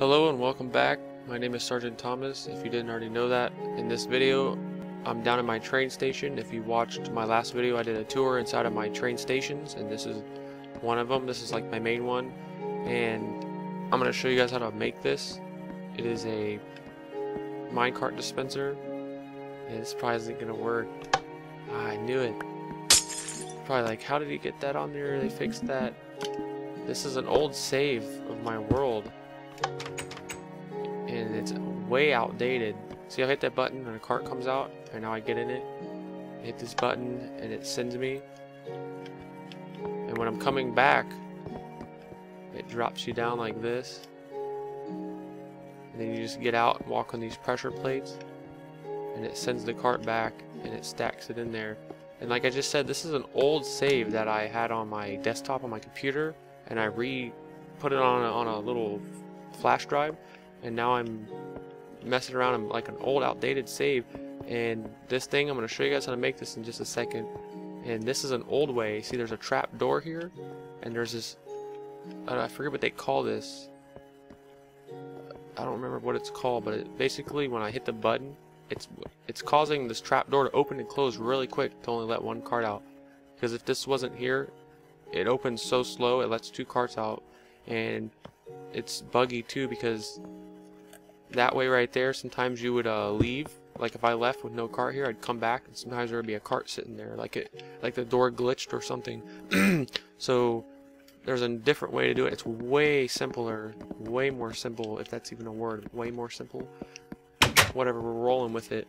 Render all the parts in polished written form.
Hello and welcome back. My name is Sergeant Thomas. If you didn't already know that, in this video I'm down at my train station. If you watched my last video, I did a tour inside of my train stations, and this is one of them. This is like my main one, and I'm going to show you guys how to make this. It is a minecart dispenser, and this probably isn't going to work. I knew it. Probably like, how did he get that on there? They fixed that. This is an old save of my world, and it's way outdated. See, I hit that button and a cart comes out, and now I get in it. I hit this button and it sends me, and when I'm coming back, it drops you down like this, and then you just get out and walk on these pressure plates, and it sends the cart back and it stacks it in there. And like I just said, this is an old save that I had on my desktop on my computer, and I put it on a little flash drive, and now I'm messing around in like an old outdated save. And this thing, I'm going to show you guys how to make this in just a second. And this is an old way. See, there's a trap door here, and there's this, I forget what they call this. I don't remember what it's called, but basically when I hit the button, it's causing this trap door to open and close really quick to only let one cart out. Because if this wasn't here, it opens so slow, it lets two carts out. And it's buggy too, because that way right there, sometimes you would leave. Like if I left with no cart here, I'd come back, and sometimes there would be a cart sitting there, like the door glitched or something. So there's a different way to do it. It's way simpler, way more simple, if that's even a word. Way more simple. Whatever, we're rolling with it.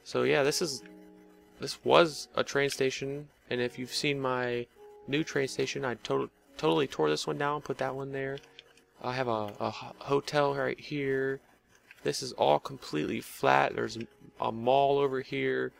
So yeah, this was a train station, and if you've seen my new train station, I totally tore this one down, put that one there. I have a hotel right here. This is all completely flat. There's a mall over here,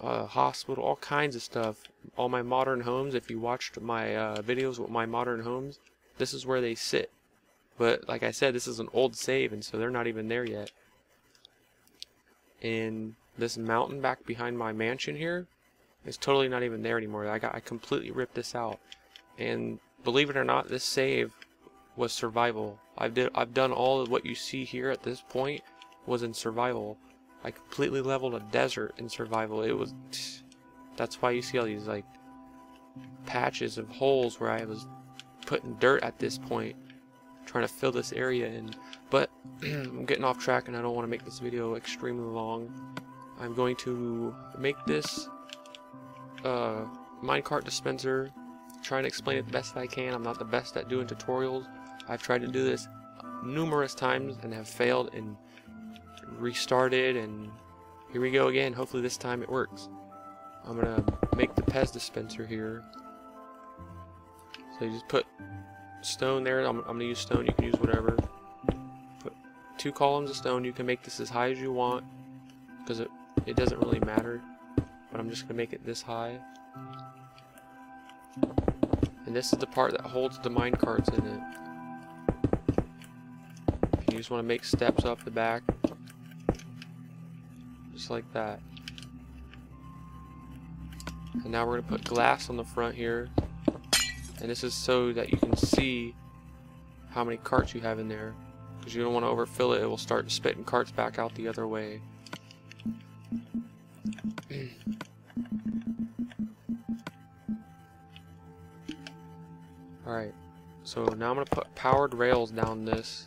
a hospital, all kinds of stuff. All my modern homes, if you watched my videos with my modern homes, this is where they sit. But like I said, this is an old save, and so they're not even there yet. And this mountain back behind my mansion here is totally not even there anymore. I completely ripped this out. And believe it or not, this save was survival. I've done all of what you see here at this point was in survival. I completely leveled a desert in survival. That's why you see all these like patches of holes where I was putting dirt at this point, trying to fill this area in. But I'm getting off track, and I don't want to make this video extremely long. I'm going to make this minecart dispenser, try and explain it the best I can. I'm not the best at doing tutorials. I've tried to do this numerous times and have failed and restarted, and here we go again. Hopefully this time it works. I'm gonna make the Pez dispenser here. So you just put stone there. I'm gonna use stone. You can use whatever. Put 2 columns of stone. You can make this as high as you want, because it doesn't really matter. But I'm just gonna make it this high. And this is the part that holds the mine carts in it. You just want to make steps up the back, just like that. And now we're going to put glass on the front here, and this is so that you can see how many carts you have in there, because you don't want to overfill it. It will start spitting carts back out the other way. Alright, so now I'm going to put powered rails down this.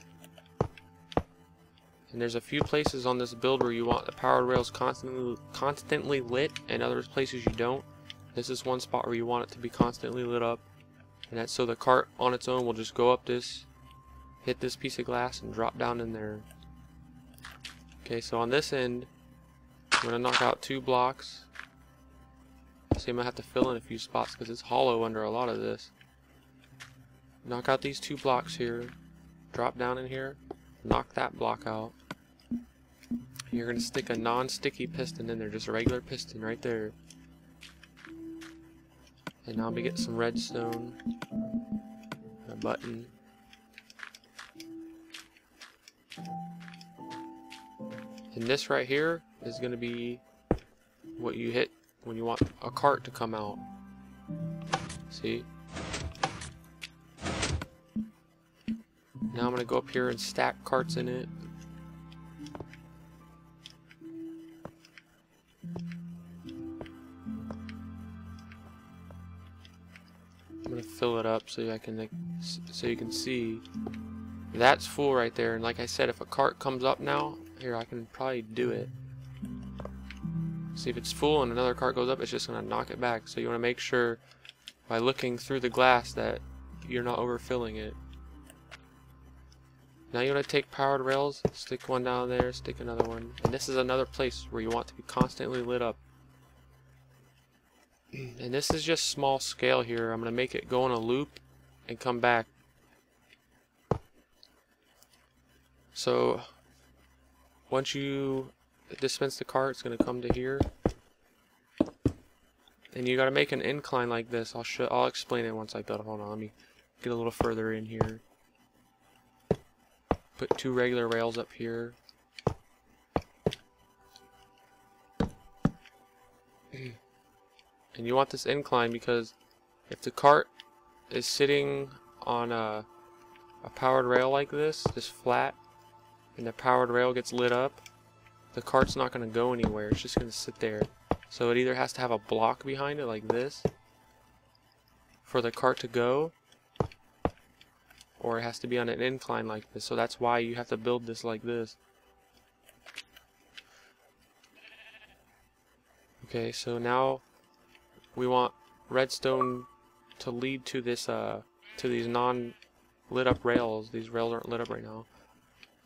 And there's a few places on this build where you want the powered rails constantly lit, and other places you don't. This is one spot where you want it to be constantly lit up. And that's so the cart on its own will just go up this, hit this piece of glass, and drop down in there. Okay, so on this end, I'm going to knock out 2 blocks. See, I'm going to have to fill in a few spots because it's hollow under a lot of this. Knock out these 2 blocks here, drop down in here, knock that block out. You're going to stick a non-sticky piston in there, just a regular piston right there. And now I'm going to get some redstone, a button. And this right here is going to be what you hit when you want a cart to come out. See? Now I'm gonna go up here and stack carts in it. I'm gonna fill it up so I can, like, so you can see that's full right there. And like I said, if a cart comes up now, here I can probably do it. See, if it's full and another cart goes up, it's just gonna knock it back. So you want to make sure by looking through the glass that you're not overfilling it. Now you want to take powered rails, stick one down there, stick another one, and this is another place where you want to be constantly lit up. And this is just small scale here. I'm going to make it go in a loop and come back. So once you dispense the cart, it's going to come to here. And you got to make an incline like this. I'll explain it once I build it. Hold on, let me get a little further in here. Put 2 regular rails up here. And you want this incline because if the cart is sitting on a powered rail like this, just flat, and the powered rail gets lit up, the cart's not going to go anywhere. It's just going to sit there. So it either has to have a block behind it like this for the cart to go, or it has to be on an incline like this. So that's why you have to build this like this. Okay, so now we want redstone to lead to this to these non-lit up rails. These rails aren't lit up right now.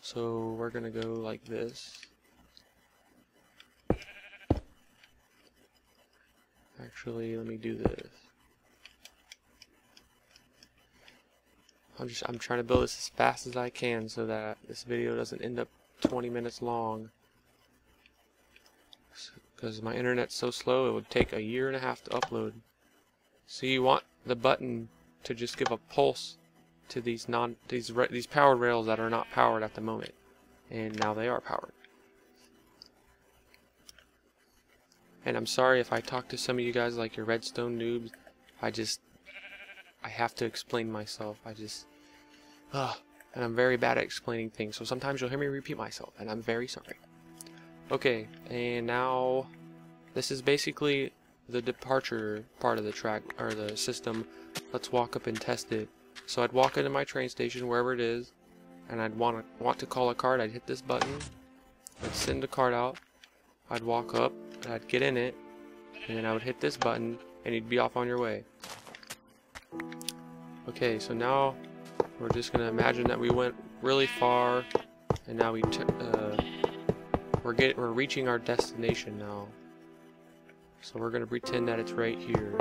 So we're gonna go like this. Actually, let me do this. I'm trying to build this as fast as I can so that this video doesn't end up 20 minutes long. Because my internet's so slow, it would take a year and a half to upload. So you want the button to just give a pulse to these powered rails that are not powered at the moment, and now they are powered. And I'm sorry if I talk to some of you guys like you're redstone noobs. I have to explain myself. And I'm very bad at explaining things, so sometimes you'll hear me repeat myself, and I'm very sorry. Okay, and now this is basically the departure part of the track, or the system. Let's walk up and test it. So I'd walk into my train station, wherever it is, and I'd want to call a cart. I'd hit this button, I'd send a cart out, I'd walk up, and I'd get in it, and then I would hit this button, and you'd be off on your way. Okay, so now we're just going to imagine that we went really far, and now we're reaching our destination now. So we're going to pretend that it's right here.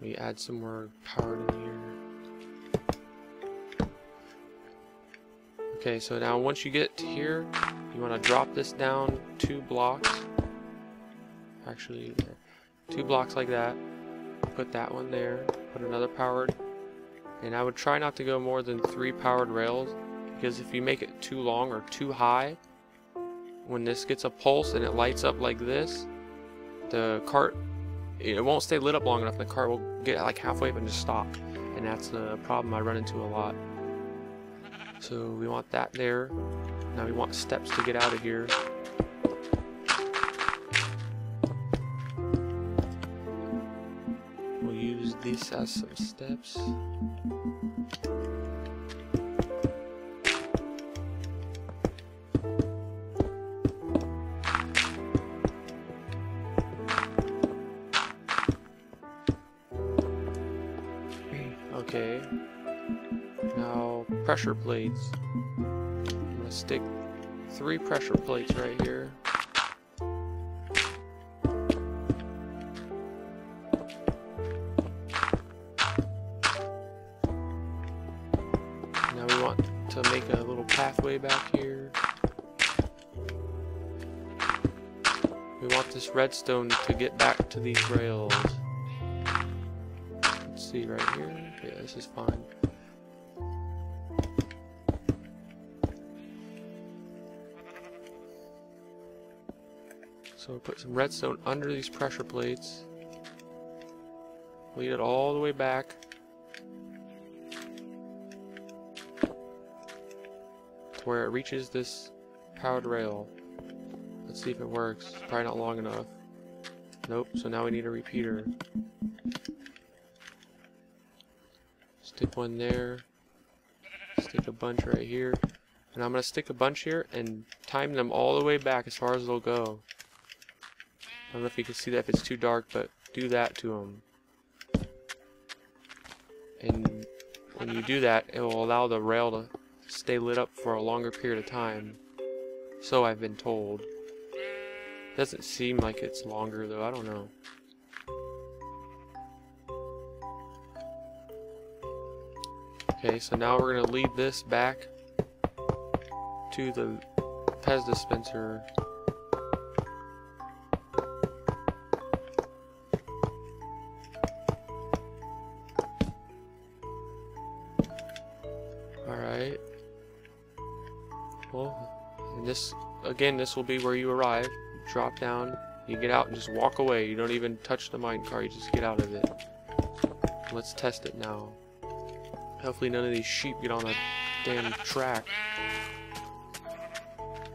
We add some more power in here. Okay, so now once you get to here, you want to drop this down 2 blocks. Actually, 2 blocks like that. Put that one there. Put another powered. And I would try not to go more than 3 powered rails, because if you make it too long or too high, when this gets a pulse and it lights up like this, the cart, it won't stay lit up long enough. The cart will get like halfway up and just stop, and that's a problem I run into a lot. So we want that there. Now we want steps to get out of here. We'll use these as some steps. Okay, now pressure plates. I'm going to stick 3 pressure plates right here. Now we want to make a little pathway back here. We want this redstone to get back to these rails. Let's see right here. Yeah, this is fine. So we'll put some redstone under these pressure plates. Lead it all the way back. where it reaches this powered rail. Let's see if it works. It's probably not long enough. Nope, so now we need a repeater. Stick one there. Stick a bunch right here. And I'm going to stick a bunch here and time them all the way back as far as they'll go. I don't know if you can see that if it's too dark, but do that to them. And when you do that, it will allow the rail to stay lit up for a longer period of time. So I've been told. Doesn't seem like it's longer though, I don't know. Okay, so now we're going to lead this back to the Pez dispenser. Alright. Well, and this, again, this will be where you arrive. Drop down, you get out and just walk away. You don't even touch the minecart, you just get out of it. Let's test it now. Hopefully none of these sheep get on the damn track.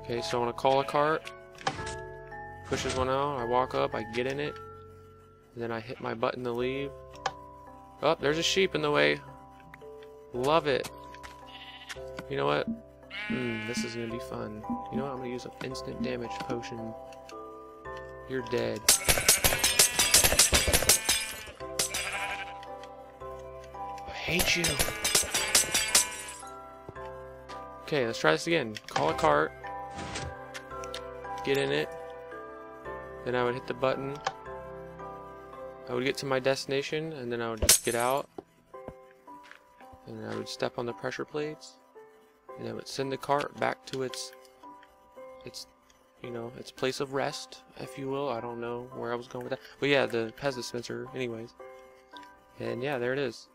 Okay, so I want to call a cart. Pushes one out, I walk up, I get in it. And then I hit my button to leave. Oh, there's a sheep in the way. Love it. You know what? This is gonna be fun. You know what? I'm gonna use an instant damage potion. You're dead. I hate you. Okay, let's try this again. Call a cart. Get in it. Then I would hit the button. I would get to my destination, and then I would just get out. And I would step on the pressure plates. And I would send the cart back to its you know, its place of rest, if you will. I don't know where I was going with that. But yeah, the Pez dispenser, anyways. And yeah, there it is.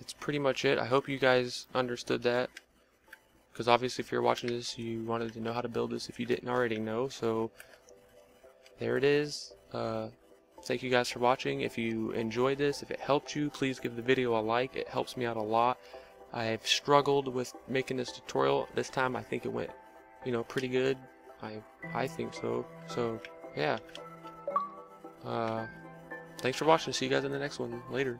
That's pretty much it. I hope you guys understood that. Because obviously if you're watching this, you wanted to know how to build this if you didn't already know. So, there it is. Thank you guys for watching. If you enjoyed this, if it helped you, please give the video a like. It helps me out a lot. I've struggled with making this tutorial. This time I think it went, you know, pretty good. I think so. So, yeah. Thanks for watching. See you guys in the next one. Later.